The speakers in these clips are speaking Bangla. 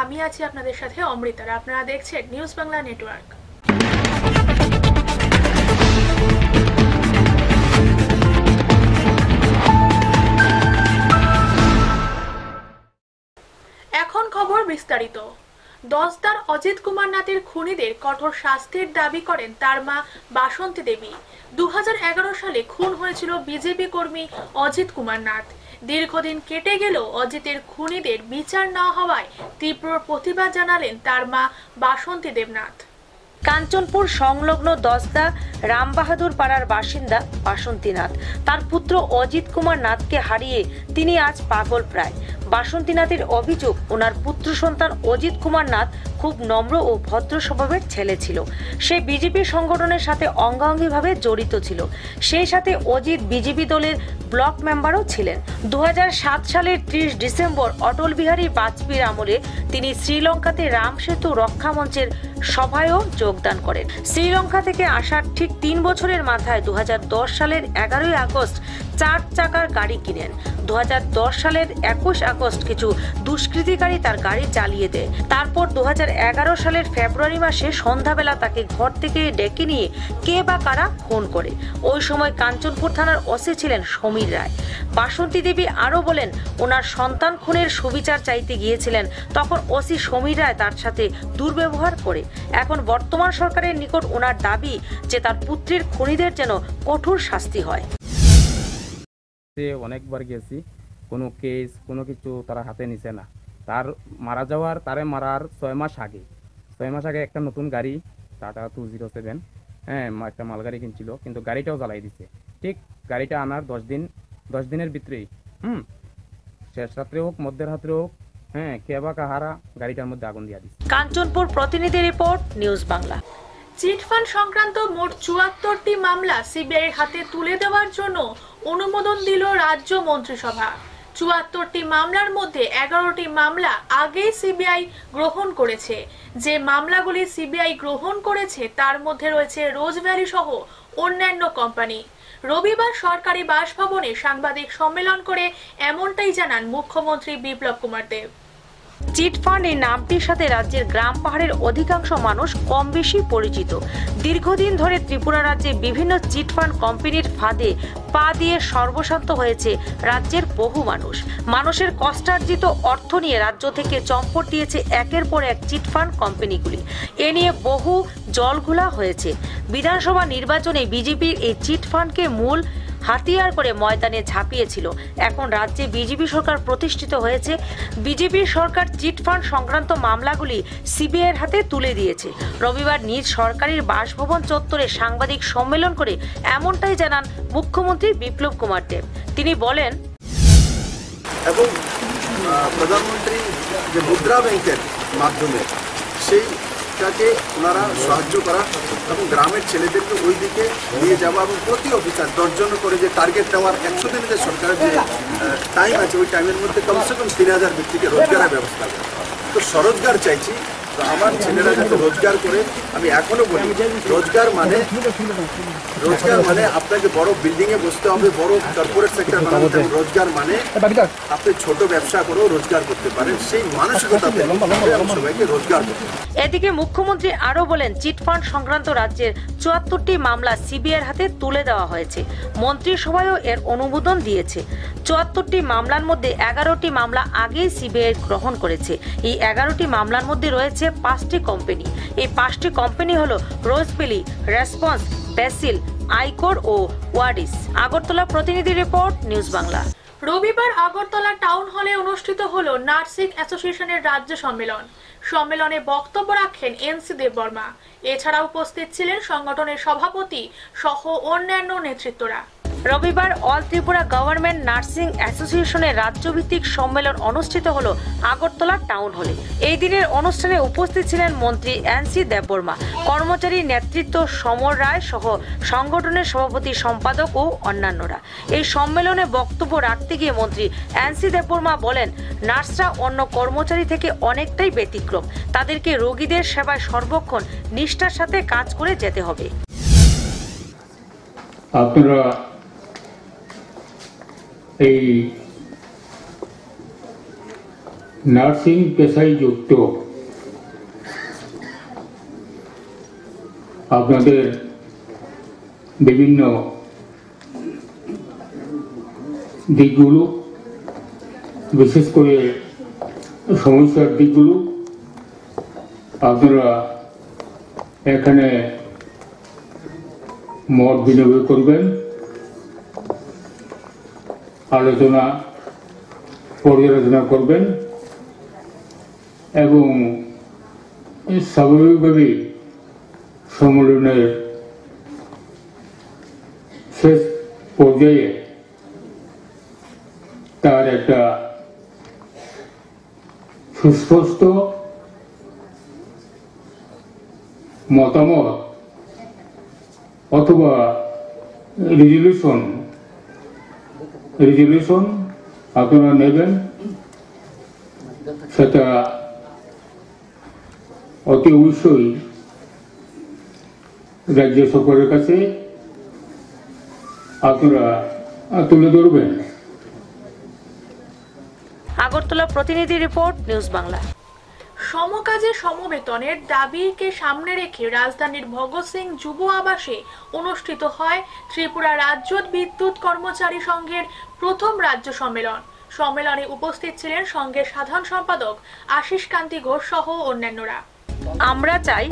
আমি আছি আপনাদের সাথে অমৃতা। আপনারা দেখছেন নিউজ বাংলা নেটওয়ার্ক। এখন খবর বিস্তারিত। দশদার অজিত কুমার নাথের খুনিদের কঠোর শাস্তির দাবি করেন তার মা বাসন্তী দেবী। 2011 সালে খুন হয়েছিল বিজেপি কর্মী অজিত কুমার নাথ। দীর্ঘদিন কেটে গেলেও অজিতের খুনিদের বিচার না হওয়ায় তীব্র প্রতিবাদ জানালেন তার মা বাসন্তী দেবনাথ। কাঞ্চনপুর সংলগ্ন দশদা রামবাহাদুর পাড়ার বাসিন্দা বাসন্তী নাথ তার পুত্র অজিত কুমার নাথকে হারিয়ে তিনি আজ পাগল প্রায়। বাসন্তী নাথের অভিযোগ, ওনার পুত্র সন্তান অজিত কুমার নাথ খুব নম্র ও ভদ্র স্বভাবের ছেলে ছিল। সে বিজেপি সংগঠনের সাথে অঙ্গাঙ্গিভাবে জড়িত ছিল। সেই সাথে অজিত বিজেপি দলের ব্লক মেম্বারও ছিলেন। 2007 সালের 30 ডিসেম্বর অটল বিহারী বাজপেয়ীর আমলে তিনি শ্রীলঙ্কাতে রাম সেতু রক্ষা মঞ্চের সভায়ও যোগদান করেন। শ্রীলঙ্কা থেকে আসার ঠিক 3 বছরের মাথায় 2010 সালের 11 আগস্ট 4 চাকার গাড়ি কিনেন। 2010 সালের 21 আগস্ট কিছু দুষ্কৃতিকারী তার গাড়ি জ্বালিয়ে দেয়। তারপর 2011 সালের ফেব্রুয়ারি মাসে সন্ধ্যাবেলা তাকে ঘর থেকে ডেকে নিয়ে কে বা কারা খুন করে। ওই সময় কাঞ্চনপুর থানার ওসি ছিলেন সমীর রায়। বাসন্তী দেবী আরো বলেন, ওনার সন্তান খুনের সুবিচার চাইতে গিয়েছিলেন, তখন ওসি সমীর রায় তার সাথে দুর্ব্যবহার করে। এখন বর্তমান সরকারের নিকট ওনার দাবি যে তার পুত্রের খুনিদের যেন কঠোর শাস্তি হয়। অনেকবার গেছি, কোনো কেস কোনো কিছু তারা হাতে নিছে না। তার মারা যাওয়ার তারে মারার 6 মাস আগে একটা নতুন গাড়ি টাটা 207 একটা মালগাড়ি কিনছিল, কিন্তু গাড়িটাও জ্বালাই দিছে। ঠিক গাড়িটা আনার 10 দিনের ভিতরেই শেষ রাত্রে হোক মধ্যের রাত্রে হোক কে বা কাহারা গাড়িটার মধ্যে আগুন দিয়া দিছে। কাঞ্চনপুর প্রতিনিধি রিপোর্ট, নিউজ বাংলা। চিটফান্ড সংক্রান্ত মোট 74টি মামলা সিবিআইয়ের হাতে তুলে দেওয়ার জন্য অনুমোদন দিল রাজ্য মন্ত্রিসভা। 74টি মামলার মধ্যে 11টি মামলা আগেই সিবিআই গ্রহণ করেছে। যে মামলাগুলি সিবিআই গ্রহণ করেছে তার মধ্যে রয়েছে রোজ ভ্যালি সহ অন্যান্য কোম্পানি। রবিবার সরকারি বাসভবনে সাংবাদিক সম্মেলন করে এমনটাই জানান মুখ্যমন্ত্রী বিপ্লব কুমার দেব। চিটফান্ড এই নামটির সাথে রাজ্যের গ্রাম পাহাড়ের অধিকাংশ মানুষ কম বেশি পরিচিত। দীর্ঘদিন ধরে ত্রিপুরা রাজ্যে বিভিন্ন চিটফান্ড কোম্পানির ফাঁদে পা দিয়ে সর্বশান্ত হয়েছে রাজ্যের বহু মানুষ। মানুষের কষ্টার্জিত অর্থ নিয়ে রাজ্য থেকে চম্পট দিয়েছে একের পর এক চিটফান্ড কোম্পানিগুলি। এ নিয়ে বহু জলঘোলা হয়েছে। বিধানসভা নির্বাচনে বিজেপির এই চিটফান্ডকে মূল হাতিয়ার করে ময়দানে ঝাঁপিয়েছিল। এখন রাজ্যে বিজেপি সরকার প্রতিষ্ঠিত হয়েছে। বিজেপি সরকার চিটফান্ড সংক্রান্ত মামলাগুলি সিবিআইয়ের হাতে তুলে দিয়েছে। রবিবার নিজ সরকারি বাসভবন চত্বরে সাংবাদিক সম্মেলন করে এমনটাই জানান মুখ্যমন্ত্রী বিপ্লব কুমার দেব। তিনি বলেন, এবং প্রধানমন্ত্রী যে মুদ্রা ব্যাংকের মাধ্যমে সেইটাকে ওনারা সাহায্য করা এবং গ্রামের ছেলেদেরকে ওই দিকে নিয়ে যাওয়া এবং প্রতি অফিসার 10 জন করে যে টার্গেট দেওয়ার 100 দিনের যে সরকারের যে টাইম আছে ওই টাইমের মধ্যে কমসে কম 3000 ব্যক্তিকে রোজগারের ব্যবস্থা করে। তো স্বরোজগার চাইছি, তো আমার ছেলেরা যাতে রোজগার করে। আমি এখনো বলি রোজগার মানে আপনাকে বড় বিল্ডিং এ বসতে হবে, বড় কর্পোরেট সেক্টর বানাতে হবে। রোজগার মানে আপনি ছোট ব্যবসা করেও রোজগার করতে পারেন, সেই মানসিকতাতে সবাইকে রোজগার করতে। এদিকে মুখ্যমন্ত্রী আরো বলেন, চিটফান্ড সংক্রান্ত রাজ্যের 74টি মামলা সিবিআইয়ের হাতে তুলে দেওয়া হয়েছে। মন্ত্রিসভায়ও এর অনুমোদন দিয়েছে। 74টি মামলার মধ্যে 11টি মামলা আগেই সিবিআই গ্রহণ করেছে। এই 11টি মামলার মধ্যে রয়েছে 5টি কোম্পানি। এই 5টি কোম্পানি হলো রোজভ্যালি, রেসপন্স, বেসিল, আইকোর ও ওয়াডিস। আগরতলা প্রতিনিধি রিপোর্ট, নিউজ বাংলা। রবিবার আগরতলা টাউন হলে অনুষ্ঠিত হলো নার্সিং অ্যাসোসিয়েশনের রাজ্য সম্মেলন। সম্মেলনে বক্তব্য রাখেন এনসি দেববর্মা। এছাড়া উপস্থিত ছিলেন সংগঠনের সভাপতি সহ অন্যান্য নেতৃত্বরা। রবিবার অল ত্রিপুরা গভর্নমেন্ট নার্সিং অ্যাসোসিয়েশনের রাজ্যভিত্তিক সম্মেলন অনুষ্ঠিত হলো আগরতলা টাউন হলে। এই দিনের অনুষ্ঠানে উপস্থিত ছিলেন মন্ত্রী এনসি দেববর্মা, কর্মচারী নেতৃত্ব সমর রায় সহ সংগঠনের সভাপতি, সম্পাদক ও অন্যান্যরা। এই সম্মেলনে বক্তব্য রাখতে গিয়ে মন্ত্রী এনসি দেববর্মা বলেন, নার্সরা অন্য কর্মচারী থেকে অনেকটাই ব্যতিক্রম। তাদেরকে রোগীদের সেবায় সর্বক্ষণ নিষ্ঠার সাথে কাজ করে যেতে হবে। আপনারা এই নার্সিং পেশায় যুক্ত আপনাদের বিভিন্ন দিকগুলো, বিশেষ করে সমস্যার দিকগুলো আপনারা এখানে মত বিনিময় করবেন, আলোচনা পর্যালোচনা করবেন এবং স্বাভাবিকভাবে সম্মেলনের শেষ পর্যায়ে তার একটা সুস্পষ্ট মতামত অথবা রেজলিউশন আপনারা নেবেন। সেটা অতি অবশ্যই রাজ্য সরকারের কাছে আপনারা তুলে ধরবেন। আগরতলা প্রতিনিধি রিপোর্ট, নিউজ বাংলা। সমকাজে সমবেতনের দাবিকে সামনে রেখে রাজধানীর ভগৎ সিং যুব আবাসে অনুষ্ঠিত হয় ত্রিপুরা রাজ্য বিদ্যুৎ কর্মচারী সংঘের প্রথম রাজ্য সম্মেলন। সম্মেলনে উপস্থিত ছিলেন সংঘের সাধারণ সম্পাদক আশিস কান্তি ঘোষ সহ অন্যান্যরা। আমরা চাই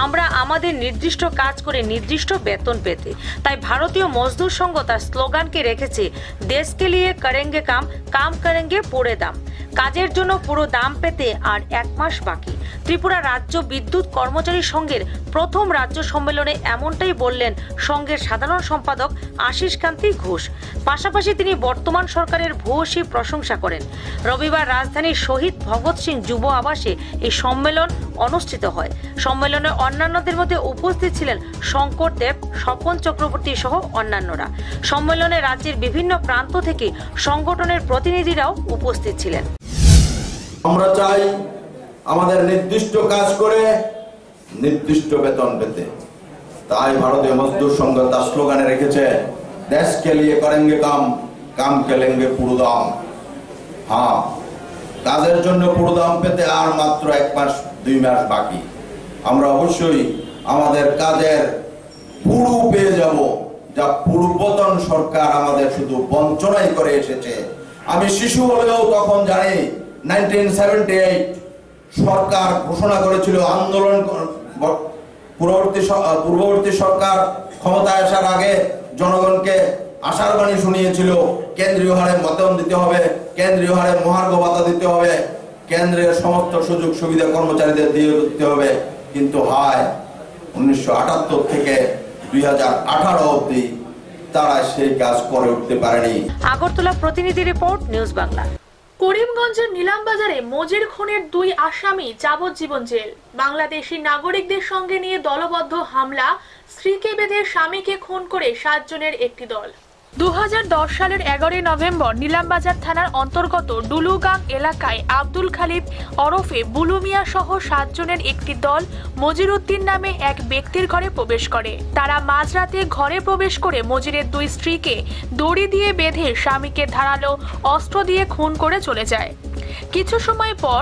আমরা আমাদের নির্দিষ্ট কাজ করে নির্দিষ্ট বেতন পেতে। তাই ভারতীয় মজদুর সংঘ তার স্লোগানকে রেখেছে, দেশকে লিয়ে করেঙ্গে কাম, কাম করেঙ্গে পুরে দাম। কাজের জন্য পুরো দাম পেতে আর 1 মাস বাকি। ত্রিপুরা রাজ্য বিদ্যুৎ কর্মচারী সংঘের প্রথম রাজ্য সম্মেলনে এমনটাই বললেন সংঘের সাধারণ সম্পাদক আশিস কান্তি ঘোষ। পাশাপাশি তিনি বর্তমান সরকারের ভূয়সী প্রশংসা করেন। রবিবার রাজধানীর শহীদ ভগৎ সিং যুব আবাসে এই সম্মেলন অনুষ্ঠিত হয়। সম্মেলনে অন্যান্যদের মধ্যে উপস্থিত ছিলেন শঙ্কর দেব, স্বপন চক্রবর্তী সহ অন্যান্যরা। সম্মেলনে রাজ্যের বিভিন্ন প্রান্ত থেকে সংগঠনের প্রতিনিধিরাও উপস্থিত ছিলেন। আমরা চাই আমাদের নির্দিষ্ট কাজ করে নির্দিষ্ট বেতন পেতে। তাই ভারতীয় মজদুর সংঘ তার স্লোগানে রেখেছে, দেশকে লিয়ে করেঙ্গে কাম, কাম কে লেঙ্গে পুরো দাম। হ্যাঁ, কাজের জন্য পুরো দাম পেতে আর মাত্র 1 মাস 2 মাস বাকি। আমরা অবশ্যই আমাদের কাজের পুরো পেয়ে যাব, যা পূর্বতন সরকার আমাদের শুধু বঞ্চনাই করে এসেছে। আমি শিশু হলেও তখন জানি 1978 সরকার ঘোষণা করেছিল আন্দোলন। পূর্ববর্তী সরকার ক্ষমতায় আসার আগে জনগণকে আশার বাণী শুনিয়েছিল, কেন্দ্রীয় হারে বেতন দিতে হবে, কেন্দ্রীয় হারে মহার্ঘ ভাতা দিতে হবে, কেন্দ্রের সমস্ত সুযোগ সুবিধা কর্মচারীদের দিয়ে দিতে হবে। কিন্তু হয় 1978 থেকে 2018 অবধি তারা সেই কাজ করে উঠতে পারেনি। আগরতলা প্রতিনিধি রিপোর্ট, নিউজ বাংলা। করিমগঞ্জের নিলামবাজারে মজির খুনের 2 আসামি যাবজ্জীবন জেল। বাংলাদেশি নাগরিকদের সঙ্গে নিয়ে দলবদ্ধ হামলা, স্ত্রীকে বেঁধে স্বামীকে খুন করে 7 জনের একটি দল। 2010 সালের 11 নভেম্বর নিলামবাজার থানার অন্তর্গত ডুলুগাং এলাকায় আব্দুল খালিদ ওরফে বুলু মিয়া সহ 7 জনের একটি দল মজিরউদ্দিন নামে এক ব্যক্তির ঘরে প্রবেশ করে। তারা মাঝরাতে ঘরে প্রবেশ করে মজিরের 2 স্ত্রীকে দড়ি দিয়ে বেঁধে স্বামীকে ধারালো অস্ত্র দিয়ে খুন করে চলে যায়। কিছু সময় পর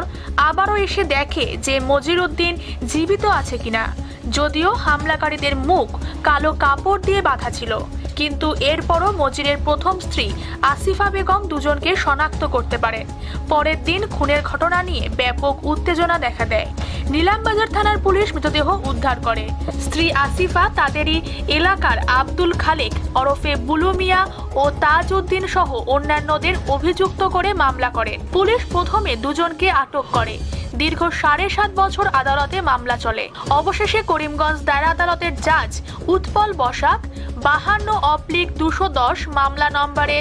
আবারও এসে দেখে যে মজিরউদ্দিন জীবিত আছে কিনা, যদিও হামলাকারীদের মুখ কালো কাপড় দিয়ে বাঁধা ছিল। কিন্তু এরপরও মজিরের প্রথম স্ত্রী আসিফা বেগম দুজনকে শনাক্ত করতে পারে। পরের দিন খুনের ঘটনা নিয়ে ব্যাপক উত্তেজনা দেখা দেয়। নিলামবাজার থানার পুলিশ মৃতদেহ উদ্ধার করে। স্ত্রী আসিফা তাদেরই এলাকার আব্দুল খালেক ওরফে বুলু মিয়া ও তাজউদ্দিন সহ অন্যান্যদের অভিযুক্ত করে মামলা করে। পুলিশ প্রথমে দুজনকে আটক করে। দীর্ঘ 7.5 বছর আদালতে মামলা চলে। অবশেষে করিমগঞ্জ দায়রা আদালতের জাজ উৎপল বসাক 52/210 মামলা নম্বরে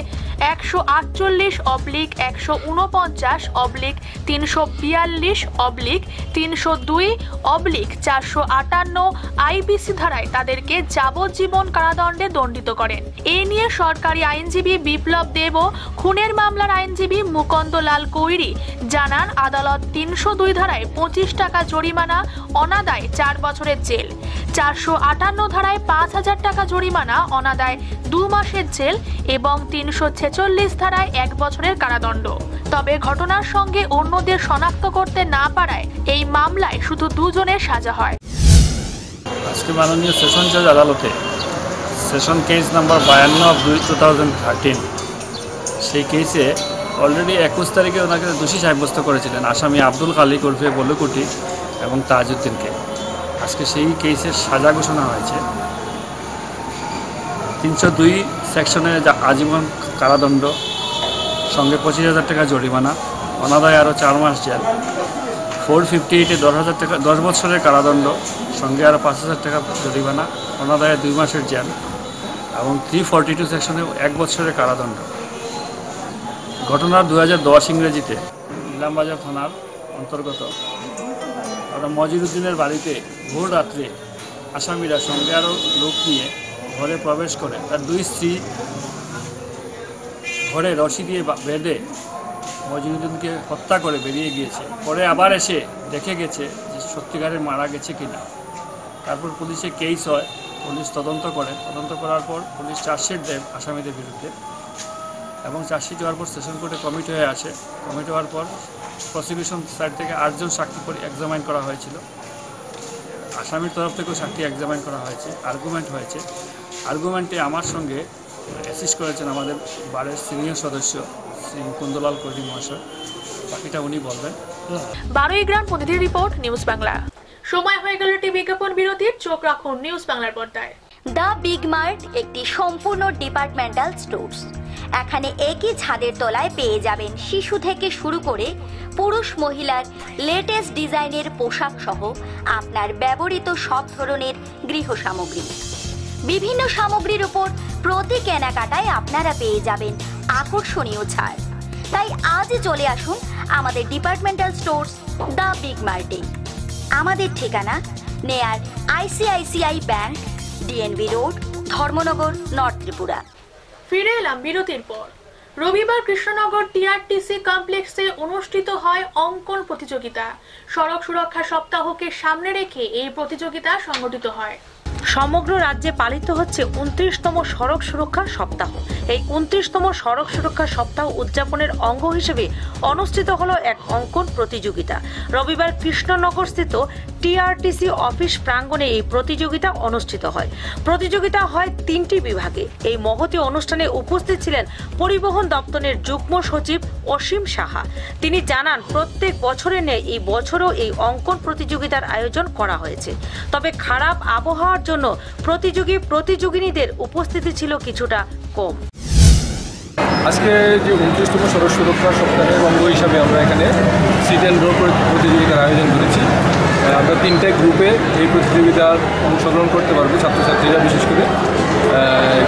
148/149/342/302/458 আইপিসি ধারায় তাদেরকে যাবজ্জীবন কারাদণ্ডে দণ্ডিত করেন। এ নিয়ে সরকারি আইনজীবী বিপ্লব দেব ও খুনের মামলার আইনজীবী মুকুন্দ লাল কৈরি জানান, আদালত 302 ধারায় 25 টাকা জরিমানা, অনাদায় 4 বছরের জেল, 458 ধারায় 5,000 টাকা জরিমানা, অনাদায় 2 মাসের জেল এবং 346 246 ধারায় 1 বছরের কারাদণ্ড। তবে ঘটনার সঙ্গে অন্যদের শনাক্ত করতে না পারায় এই মামলায় শুধু 2 জনের সাজা হয়। আজকে মাননীয় সেশন জজ আদালতে সেশন কেস নাম্বার 52/2013 সেই কেসে অলরেডি 21 তারিখে ওনাকে দোষী সাব্যস্ত করেছিলেন আসামি আব্দুল খালিক ওরফে বল্লকুটি এবং তাজউদ্দিনকে। আজকে সেই কেসের সাজা ঘোষণা হয়েছে। 302 সেকশনে আজীবন কারাদণ্ড, সঙ্গে 25,000 টাকা জরিমানা, অনাদায়ে আরও 4 মাস জেল। 458-এ 10,000 টাকা 10 বছরের কারাদণ্ড, সঙ্গে আরও 5,000 টাকা জরিমানা, অনাদায়ে 2 মাসের জেল এবং 342 সেকশনে 1 বছরের কারাদণ্ড। ঘটনার 2010 ইংরেজিতে ইলামবাজার থানার অন্তর্গত মজিদুদ্দিনের বাড়িতে ভোর রাত্রে আসামিরা সঙ্গে আরও লোক নিয়ে ঘরে প্রবেশ করে তার 2 স্ত্রী ঘরে রশি দিয়ে বেঁধে মজিদুদ্দিনকে হত্যা করে বেরিয়ে গিয়েছে। পরে আবার এসে দেখে গেছে যে সত্যিকারের মারা গেছে কিনা। তারপর পুলিশে কেস হয়, পুলিশ তদন্ত করে, তদন্ত করার পর পুলিশ চার্জশিট দেয় আসামিদের বিরুদ্ধে এবং চার্জশিট হওয়ার পর সেশন কোর্টে কমিটি হয়ে আসে। কমিটি হওয়ার পর প্রসিকিউশন সাইড থেকে 8 জন সাক্ষী এক্সামাইন করা হয়েছিল। আসামির তরফ থেকেও সাক্ষী এক্সামাইন করা হয়েছে, আর্গুমেন্ট হয়েছে। আর্গুমেন্টে আমার সঙ্গে অ্যাসিস্ট করেছেন আমাদের বারের সিনিয়র সদস্য শ্রী মুকুন্দলাল কর্মী মহাশয়। বাকিটা উনি বলবেন। 12 গ্রাম প্রতিনিধি রিপোর্ট, নিউজ বাংলা। সময় হয়ে গেল একটি বিজ্ঞাপন বিরতির। চোখ রাখুন নিউজ বাংলার পর্দায়। দ্য বিগ মার্ট একটি সম্পূর্ণ ডিপার্টমেন্টাল স্টোর্স। এখানে একই ছাদের তলায় পেয়ে যাবেন শিশু থেকে শুরু করে পুরুষ মহিলার লেটেস্ট ডিজাইনের পোশাক সহ আপনার ব্যবহৃত সব ধরনের গৃহ সামগ্রী। বিভিন্ন সামগ্রীর উপর প্রতি কেনাকাটায় আপনারা পেয়ে যাবেন আকর্ষণীয় ছাড়। তাই আজই চলে আসুন আমাদের ডিপার্টমেন্টাল স্টোর্স দ্য বিগ মার্টে। আমাদের ঠিকানা নেয়ার ICICI bank, DNB road, Dharmanagar, north Tripura. ফিরে এলাম বিরতির পর। রবিবার কৃষ্ণনগর TRTC কমপ্লেক্সে অনুষ্ঠিত হয় অঙ্কন প্রতিযোগিতা। সড়ক সুরক্ষা সপ্তাহকে সামনে রেখে এই প্রতিযোগিতা সংগঠিত হয়। সমগ্র রাজ্যে পালিত হচ্ছে 29তম সড়ক সুরক্ষা সপ্তাহ। এই 29তম সড়ক সুরক্ষা সপ্তাহ উদযাপনের অঙ্গ হিসেবে অনুষ্ঠিত হলো এক অঙ্কন প্রতিযোগিতা। রবিবার কৃষ্ণনগর স্থিত TRTC অফিস প্রাঙ্গণে এই প্রতিযোগিতা অনুষ্ঠিত হয়। প্রতিযোগিতা হয় 3টি বিভাগে। এই মহতী অনুষ্ঠানে উপস্থিত ছিলেন পরিবহন দপ্তরের যুগ্ম সচিব অসীম সাহা। তিনি জানান, প্রত্যেক বছরের ন্যায় এই বছরও এই অঙ্কন প্রতিযোগিতার আয়োজন করা হয়েছে। তবে খারাপ আবহাওয়ার জন্য প্রতিযোগিনীদের উপস্থিতি ছিল কিছুটা কম। আজকে যে 29তম সড়ক সুরক্ষা সপ্তাহের অঙ্গ হিসাবে আমরা এখানে সিট অ্যান্ড ড্র প্রতিযোগিতার আয়োজন করেছি। আমরা 3টে গ্রুপে এই প্রতিযোগিতার অংশগ্রহণ করতে পারবো, ছাত্রছাত্রীরা বিশেষ করে।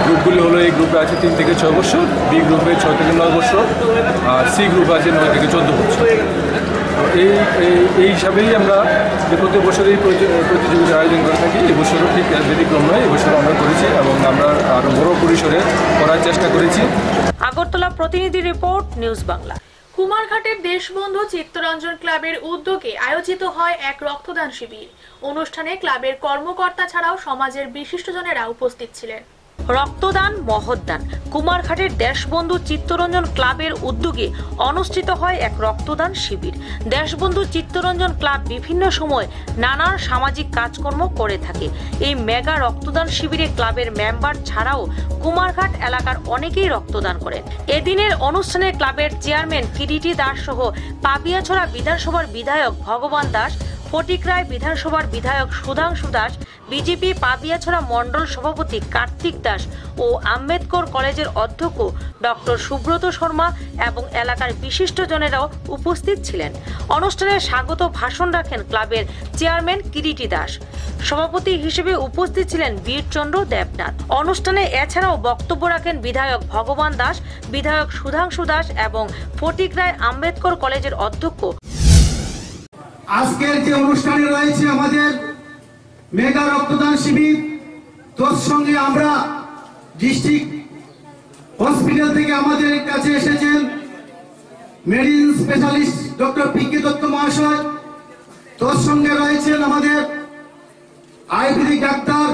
গ্রুপগুলি হলো, এই গ্রুপে আছে 3 থেকে 6 বছর, বি গ্রুপে 6 থেকে 9 বছর, আর সি গ্রুপ আছে 9 থেকে 14 বছর। এই হিসাবেই আমরা প্রতি বছর এই প্রতিযোগিতার আয়োজন করে থাকি। এবছরও ঠিক ব্যতিক্রম নয়, এবছর আমরা করেছি এবং আমরা আরও বড় পরিসরে করার চেষ্টা করেছি। আগরতলা প্রতিনিধি রিপোর্ট, নিউজ বাংলা। কুমারঘাটের দেশবন্ধু চিত্তরঞ্জন ক্লাবের উদ্যোগে আয়োজিত হয় এক রক্তদান শিবির। অনুষ্ঠানে ক্লাবের কর্মকর্তা ছাড়াও সমাজের বিশিষ্টজনেরা উপস্থিত ছিলেন। রক্তদান মহৎদান। কুমারঘাটের দেশবন্ধু চিত্তরঞ্জন ক্লাবের উদ্যোগে অনুষ্ঠিত হয় এক রক্তদান শিবির। দেশবন্ধু চিত্তরঞ্জন ক্লাব বিভিন্ন সময় নানান সামাজিক কাজকর্ম করে থাকে। এই মেগা রক্তদান শিবিরে ক্লাবের মেম্বার ছাড়াও কুমারঘাট এলাকার অনেকেই রক্তদান করেন। এদিনের অনুষ্ঠানে ক্লাবের চেয়ারম্যান কিরিটি দাস সহ পাবিয়াছড়া বিধানসভার বিধায়ক ভগবান দাস, ফটিকরায় বিধানসভার বিধায়ক সুধাংশু দাস, বিজেপি পাবিয়াছড়া মণ্ডল সভাপতি কার্তিক দাস ও আম্বেদকর কলেজের অধ্যক্ষ ডক্টর সুব্রত শর্মা এবং এলাকার বিশিষ্টজনেরাও উপস্থিত ছিলেন। অনুষ্ঠানে স্বাগত ভাষণ রাখেন ক্লাবের চেয়ারম্যান কিরিটি দাস। সভাপতি হিসেবে উপস্থিত ছিলেন বীরচন্দ্র দেবনাথ। অনুষ্ঠানে এছাড়াও বক্তব্য রাখেন বিধায়ক ভগবান দাস, বিধায়ক সুধাংশু দাস এবং ফটিকরায় আম্বেদকর কলেজের অধ্যক্ষ। আজকের যে অনুষ্ঠানে রয়েছে আমাদের মেগা রক্তদান শিবির, তোর সঙ্গে আমরা ডিস্ট্রিক্ট হসপিটাল থেকে আমাদের কাছে এসেছেন মেডিসিন স্পেশালিস্ট ডক্টর পিকে দত্ত মহাশয়। তোর সঙ্গে রয়েছেন আমাদের আয়ুর্বেদিক ডাক্তার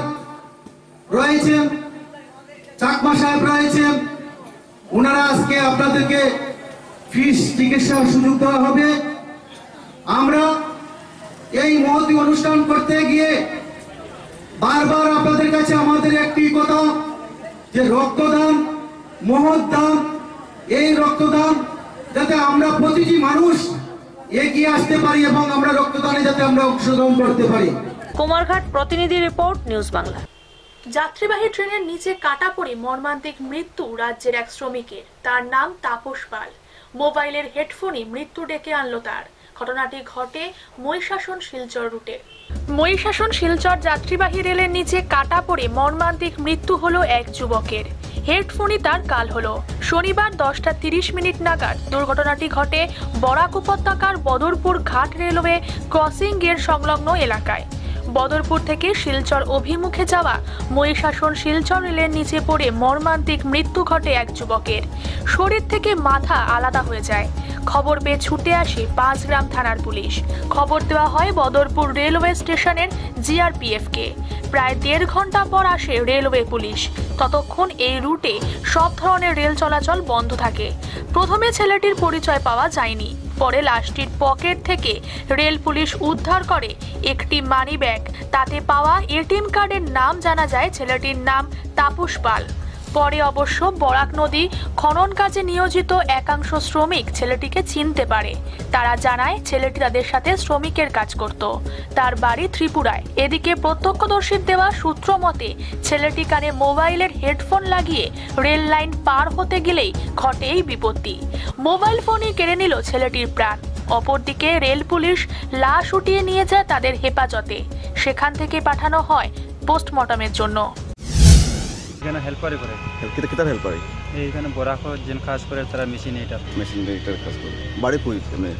রয়েছেন, চাকমা সাহেব রয়েছেন, ওনারা আজকে আপনাদেরকে ফিস চিকিৎসার সুযোগ দেওয়া হবে। আমরা এই মহতি অনুষ্ঠান করতে গিয়ে বারবার আপনাদের কাছে আমাদের একটি কথা, যে রক্তদান মহৎ দান, এই রক্তদান যাতে আমরা প্রতিটি মানুষ এগিয়ে আসতে পারি এবং আমরা রক্তদানে যাতে আমরা অংশগ্রহণ করতে পারি। কুমারঘাট প্রতিনিধি রিপোর্ট, নিউজ বাংলা। যাত্রীবাহী ট্রেনের নিচে কাটা পড়ে মর্মান্তিক মৃত্যু রাজ্যের এক শ্রমিকের। তার নাম তাপস পাল। মোবাইলের হেডফোনে মৃত্যু ডেকে আনলো তার। ঘটনাটি ঘটে মহিষাসন শিলচর রুটে। মহিষাসন শিলচর যাত্রীবাহী রেলের নিচে কাটা পড়ে মর্মান্তিক মৃত্যু হলো এক যুবকের। হেডফোনই তার কাল হলো। শনিবার 10টা 30 মিনিট নাগাদ দুর্ঘটনাটি ঘটে বরাক উপত্যকার বদরপুর ঘাট রেলওয়ে ক্রসিং এর সংলগ্ন এলাকায়। বদরপুর থেকে শিলচর অভিমুখে যাওয়া মহিষাসন শিলচর রেলের নিচে পড়ে মর্মান্তিক মৃত্যু ঘটে এক যুবকের। শরীর থেকে মাথা আলাদা হয়ে যায়। খবর পেয়ে ছুটে আসে 5 গ্রাম থানার পুলিশ। খবর দেওয়া হয় বদরপুর রেলওয়ে স্টেশনের জিআরপিএফ কে। প্রায় 1.5 ঘন্টা পর আসে রেলওয়ে পুলিশ। ততক্ষণ এই রুটে সব ধরনের রেল চলাচল বন্ধ থাকে। প্রথমে ছেলেটির পরিচয় পাওয়া যায়নি। পরে লাশটির পকেট থেকে রেল পুলিশ উদ্ধার করে একটি মানি ব্যাগ। তাতে পাওয়া এটিএম কার্ডের নাম জানা যায় ছেলেটির নাম তাপস পাল। পরে অবশ্য বরাক নদী খনন কাজে নিয়োজিত একাংশ শ্রমিক ছেলেটিকে চিনতে পারে। তারা জানায় ছেলেটি তাদের সাথে শ্রমিকের কাজ করত। তার বাড়ি ত্রিপুরায়। এদিকে প্রত্যক্ষদর্শীর দেওয়া সূত্র মতে ছেলেটি কানে মোবাইলের হেডফোন লাগিয়ে রেল লাইন পার হতে গেলেই ঘটে এই বিপত্তি। মোবাইল ফোনই কেড়ে নিল ছেলেটির প্রাণ। অপরদিকে রেল পুলিশ লাশ উঠিয়ে নিয়ে যায় তাদের হেফাজতে। সেখান থেকে পাঠানো হয় পোস্টমর্টমের জন্য। এখানে হেল্পারে করে কিতার হেল্পারে এইখানে বরাক যেন কাজ করে তারা মেশিন এটার কাজ করে। বাড়ি কই তুমি?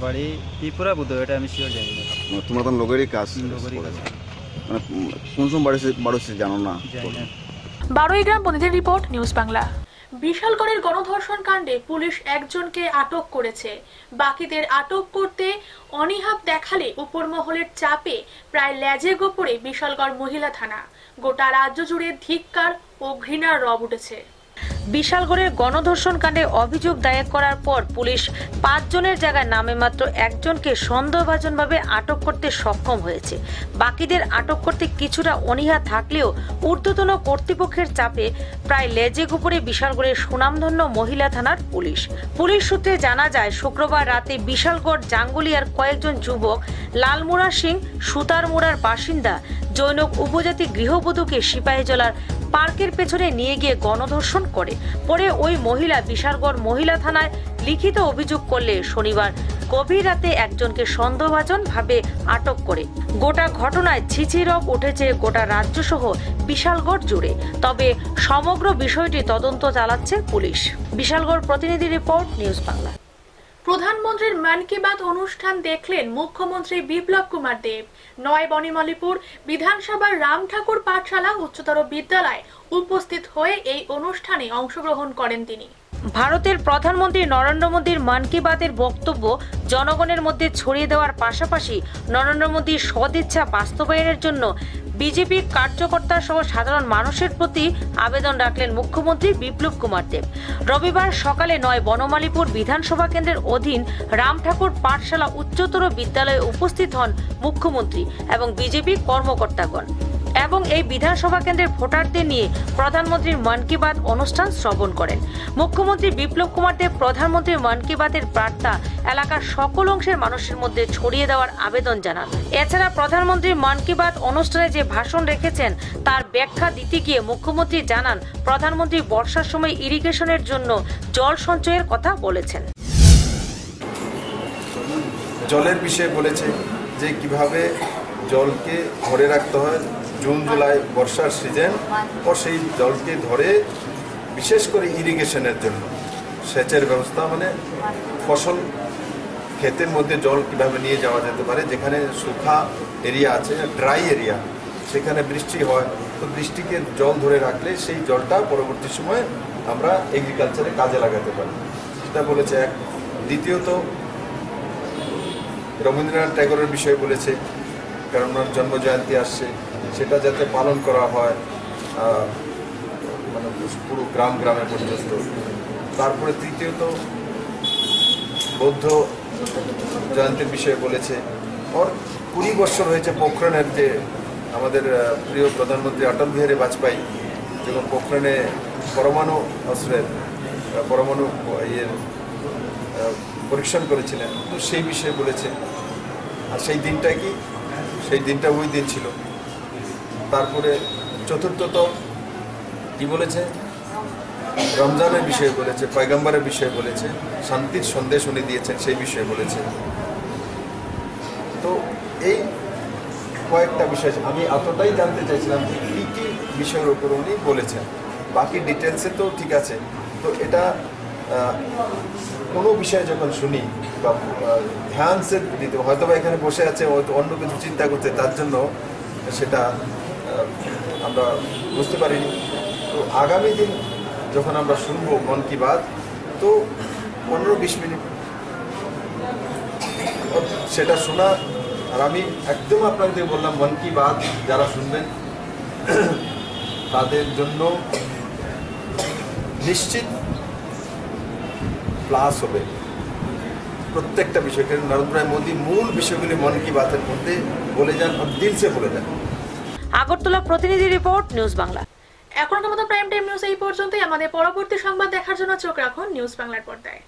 বাড়ি ত্রিপুরা বুধ, এটা আমি শিওর জানি না। তোমার তো লোকেরই কাজ, মানে কোন সময় বাড়ছে জানো না? 12 গ্রাম প্রতিনিধি রিপোর্ট, নিউজ বাংলা। বিশালগড়ের গণধর্ষণ কাণ্ডে পুলিশ একজনকে আটক করেছে। বাকিদের আটক করতে অনীহা দেখালে উপর মহলের চাপে প্রায় লেজে গোপরে বিশালগড় মহিলা থানা। গোটা রাজ্য জুড়ে ধিক্কার ও ঘৃণার রব উঠেছে। বিশালগড়ের গণধর্ষণ কাণ্ডে অভিযোগ দায়ের করার পর পুলিশ 5 জনের জায়গায় নামে মাত্র একজনকে সন্দেহভাজনভাবে আটক করতে সক্ষম হয়েছে। বাকিদের আটক করতে কিছুটা অনীহা থাকলেও ঊর্ধ্বতন কর্তৃপক্ষের চাপে প্রায় লেজে গোপরে বিশালগড়ের সুনামধন্য মহিলা থানার পুলিশ। পুলিশ সূত্রে জানা যায়, শুক্রবার রাতে বিশালগড় জাঙ্গুলিয়ার কয়েকজন যুবক লালমুড়া সিং সুতারমুড়ার বাসিন্দা জৈনক উপজাতি গৃহবধূকে সিপাহীজলার পার্কের পেছনে নিয়ে গিয়ে গণধর্ষণ করে। পরে ওই মহিলা বিশালগড় মহিলা থানায় লিখিত অভিযোগ করলে শনিবার গভীর রাতে একজনকে সন্দেহভাজন ভাবে আটক করে। গোটা ঘটনায় ছিছিরব উঠেছে গোটা রাজ্য সহ বিশালগড় জুড়ে। তবে সমগ্র বিষয়টি তদন্ত চালাচ্ছে পুলিশ। বিশালগড় প্রতিনিধি রিপোর্ট, নিউজ বাংলা। প্রধানমন্ত্রীর মন কি বাত অনুষ্ঠান দেখলেন মুখ্যমন্ত্রী বিপ্লব কুমার দেব। নয় বনিমালীপুর বিধানসভার রাম ঠাকুর পাঠশালা উচ্চতর বিদ্যালয়ে উপস্থিত হয়ে এই অনুষ্ঠানে অংশগ্রহণ করেন তিনি। ভারতের প্রধানমন্ত্রী নরেন্দ্র মোদীর মন কি বাতের বক্তব্য জনগণের মধ্যে ছড়িয়ে দেওয়ার পাশাপাশি নরেন্দ্র মোদীর সদিচ্ছা বাস্তবায়নের জন্য বিজেপি কার্যকর্তা সহ সাধারণ মানুষের প্রতি আবেদন রাখলেন মুখ্যমন্ত্রী বিপ্লব কুমার দেব। রবিবার সকালে 9 বনমালীপুর বিধানসভা কেন্দ্রের অধীন রাম ঠাকুর পাঠশালা উচ্চতর বিদ্যালয়ে উপস্থিত হন মুখ্যমন্ত্রী এবং বিজেপি কর্মকর্তাগণ এবং এই বিধানসভা কেন্দ্রের ভোটারদের নিয়ে প্রধানমন্ত্রীর মন কি বাত অনুষ্ঠান শ্রবণ করেন। মুখ্যমন্ত্রী বিপ্লব কুমার দেব প্রধানমন্ত্রীর মন কি বাতের বার্তা এলাকার সকল অংশের মানুষের মধ্যে ছড়িয়ে দেওয়ার আবেদন জানান। এছাড়া প্রধানমন্ত্রী মন কি বাত অনুষ্ঠানে যে ভাষণ রেখেছেন তার ব্যাখ্যা দিতে গিয়ে মুখ্যমন্ত্রী জানান, প্রধানমন্ত্রী বর্ষার সময় ইরিগেশনের জন্য জল সঞ্চয়ের কথা বলেছেন। জলের বিষয়ে বলেছে যে কিভাবে জলকে ধরে রাখতে হয় জুন জুলাই বর্ষার সিজন, ও সেই জলকে ধরে বিশেষ করে ইরিগেশনের জন্য সেচের ব্যবস্থা, মানে ফসল ক্ষেতের মধ্যে জল কিভাবে নিয়ে যাওয়া যেতে পারে। যেখানে শুখা এরিয়া আছে, ড্রাই এরিয়া, সেখানে বৃষ্টি হয়, তো বৃষ্টিকে জল ধরে রাখলে সেই জলটা পরবর্তী সময় আমরা এগ্রিকালচারে কাজে লাগাতে পারি, সেটা বলেছে এক। দ্বিতীয়ত রবীন্দ্রনাথ ট্যাগরের বিষয়ে বলেছে, কারণ ওনার জন্মজয়ন্তী আসছে, সেটা যাতে পালন করা হয় মানে পুরো গ্রামে পর্যন্ত। তারপরে তৃতীয়ত বৌদ্ধ জয়ন্তীর বিষয়ে বলেছে। ওর 20 বছর হয়েছে পোখরানের, যে আমাদের প্রিয় প্রধানমন্ত্রী অটল বিহারী বাজপেয়ী যখন পোখরানে পরমাণু অস্ত্রের পরমাণু পরীক্ষণ করেছিলেন, তো সেই বিষয়ে বলেছে। আর সেই দিনটা কি, সেই দিনটা ওই দিন ছিল। তারপরে চতুর্থত কি বলেছে, রমজানের বিষয়ে বলেছে, পয়গম্বরের বিষয়ে বলেছে, শান্তির সন্দেশ উনি দিয়েছেন সেই বিষয়ে বলেছে। তো এই কয়েকটা বিষয় আমি এতটাই জানতে চাইছিলাম যে কী কী বিষয়ের উপর উনি বলেছেন। বাকি ডিটেলসে তো ঠিক আছে। তো এটা কোনো বিষয় যখন শুনি বা ধ্যান সে দিতে, হয়তো বা এখানে বসে আছে হয়তো অন্য কিছু চিন্তা করতে, তার জন্য সেটা আমরা বুঝতে পারিনি। তো আগামী দিন যখন আমরা শুনবো মন কি বাত, তো 15-20 মিনিট সেটা শোনা। আর আমি একদম আপনাদের বললাম, মন কি বাত যারা শুনবেন তাদের জন্য নিশ্চিত প্লাস হবে প্রত্যেকটা বিষয়কে। নরেন্দ্র মোদী মূল বিষয়গুলি মন কি বাতের মধ্যে বলে যান, আর দিল সে বলে যান। আগরতলা প্রতিনিধি রিপোর্ট, নিউজ বাংলা। এখনকার মতো প্রাইম টাইম নিউজ এই পর্যন্তই। আমাদের পরবর্তী সংবাদ দেখার জন্য চোখ রাখুন নিউজ বাংলার পর্দায়।